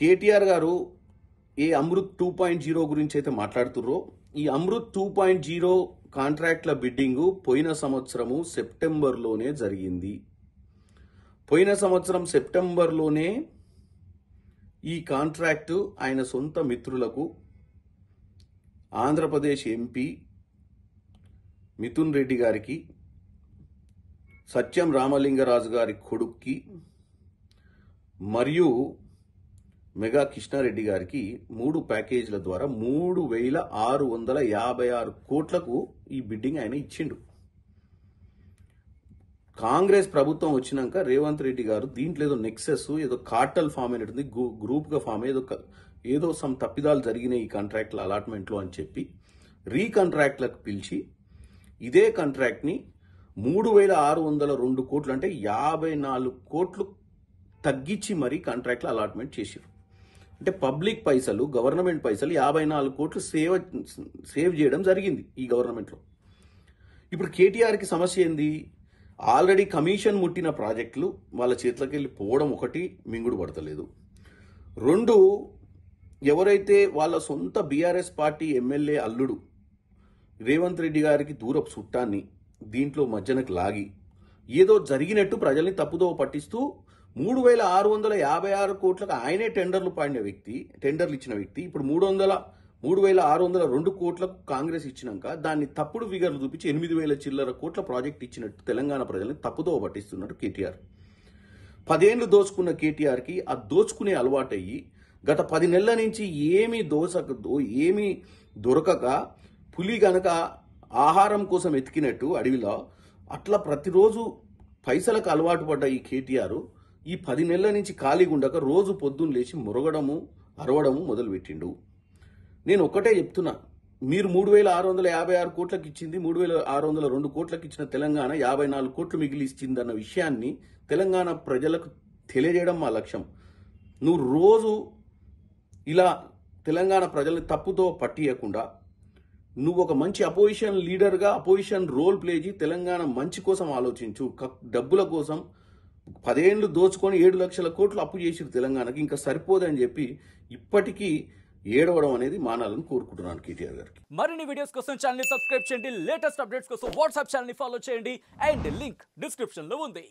కేటీఆర్ గారు ఏ అమృత్ 2.0 గురించి అయితే మాట్లాడుతుర్రో ఈ అమృత్ 2.0 కాంట్రాక్ట్ల బిడ్డింగ్ పోయిన సంవత్సరము సెప్టెంబర్లోనే జరిగింది. పోయిన సంవత్సరం సెప్టెంబర్లోనే ఈ కాంట్రాక్టు ఆయన సొంత మిత్రులకు ఆంధ్రప్రదేశ్ ఎంపీ మిథున్ రెడ్డి గారికి, సత్యం రామలింగరాజు గారి కొడుక్కి మరియు మెగా కృష్ణారెడ్డి గారికి 3 ప్యాకేజీల ద్వారా 3,656 కోట్లకు ఈ బిడ్డింగ్ ఆయన ఇచ్చిండు. కాంగ్రెస్ ప్రభుత్వం వచ్చినాక రేవంత్ రెడ్డి గారు దీంట్లో ఏదో నెక్సెస్ ఏదో కార్టల్ ఫామ్ అయినట్టుంది, గ్రూప్గా ఫామ్ ఏదో సమ్ తప్పిదాలు జరిగినాయి ఈ కాంట్రాక్ట్ల అలాట్మెంట్లో అని చెప్పి రీకాంట్రాక్ట్లకు పిలిచి ఇదే కాంట్రాక్ట్ని 3,602 కోట్లు అంటే 54 కోట్లు తగ్గించి మరీ కాంట్రాక్ట్ల అలాట్మెంట్ చేశారు. అంటే పబ్లిక్ పైసలు, గవర్నమెంట్ పైసలు 54 కోట్లు సేవ్ చేయడం జరిగింది ఈ గవర్నమెంట్లో. ఇప్పుడు కేటీఆర్కి సమస్య ఏంది? ఆల్రెడీ కమిషన్ ముట్టిన ప్రాజెక్టులు వాళ్ళ చేతులకి వెళ్ళి పోవడం ఒకటి మింగుడు పడతలేదు. 2, ఎవరైతే వాళ్ళ సొంత బీఆర్ఎస్ పార్టీ ఎమ్మెల్యే అల్లుడు రేవంత్ రెడ్డి గారికి దూరపు చుట్టాన్ని దీంట్లో మధ్యనకు లాగి ఏదో జరిగినట్టు ప్రజల్ని తప్పుదోవ పట్టిస్తూ 3,656 కోట్లకు ఆయనే టెండర్లు ఇచ్చిన వ్యక్తి ఇప్పుడు 3,602 కోట్లకు కాంగ్రెస్ ఇచ్చినాక దాన్ని తప్పుడు ఫిగర్లు చూపించి 8,000 చిల్లర కోట్ల ప్రాజెక్ట్ ఇచ్చినట్టు తెలంగాణ ప్రజల్ని తప్పుదోవ పట్టిస్తున్నట్టు కేటీఆర్. 10 ఏళ్లు దోచుకున్న కేటీఆర్కి ఆ దోచుకునే అలవాటయ్యి గత 10 నెలల నుంచి ఏమీ దొరకక పులి గనక ఆహారం కోసం ఎతికినట్టు అడవిలో అట్లా ప్రతిరోజు పైసలకు అలవాటు పడ్డ ఈ కేటీఆర్ ఈ 10 నెలల నుంచి ఖాళీగా ఉండక రోజు పొద్దున్న లేచి మురగడము అరవడము మొదలుపెట్టిండు. నేను ఒక్కటే చెప్తున్నా, మీరు 3,656 కోట్లకు ఇచ్చింది 3,602 కోట్లకు ఇచ్చిన తెలంగాణ 54 కోట్లు మిగిలి ఇచ్చిందన్న విషయాన్ని తెలంగాణ ప్రజలకు తెలియజేయడం మా లక్ష్యం. నువ్వు రోజు ఇలా తెలంగాణ ప్రజల్ని తప్పుతో పట్టియకుండా నువ్వు ఒక మంచి అపోజిషన్ లీడర్గా అపోజిషన్ రోల్ ప్లే చేసి తెలంగాణ మంచి కోసం ఆలోచించు. డబ్బుల కోసం 10 ఏళ్లు దోచుకొని 7 లక్షల కోట్లు అప్పు చేసి తెలంగాణకి ఇంకా సరిపోదని చెప్పి ఇప్పటికీ ఏడవడం అనేది మానాలని కోరుకుంటున్నాను కేటీఆర్ గారికి. మరిన్ని వీడియోస్ కోసం ఛానల్ ని సబ్స్క్రైబ్ చేయండి, లేటెస్ట్ అప్డేట్స్ కోసం వాట్సాప్ ఛానల్ ని ఫాలో చేయండి అండ్ లింక్ డిస్క్రిప్షన్ లో ఉంది.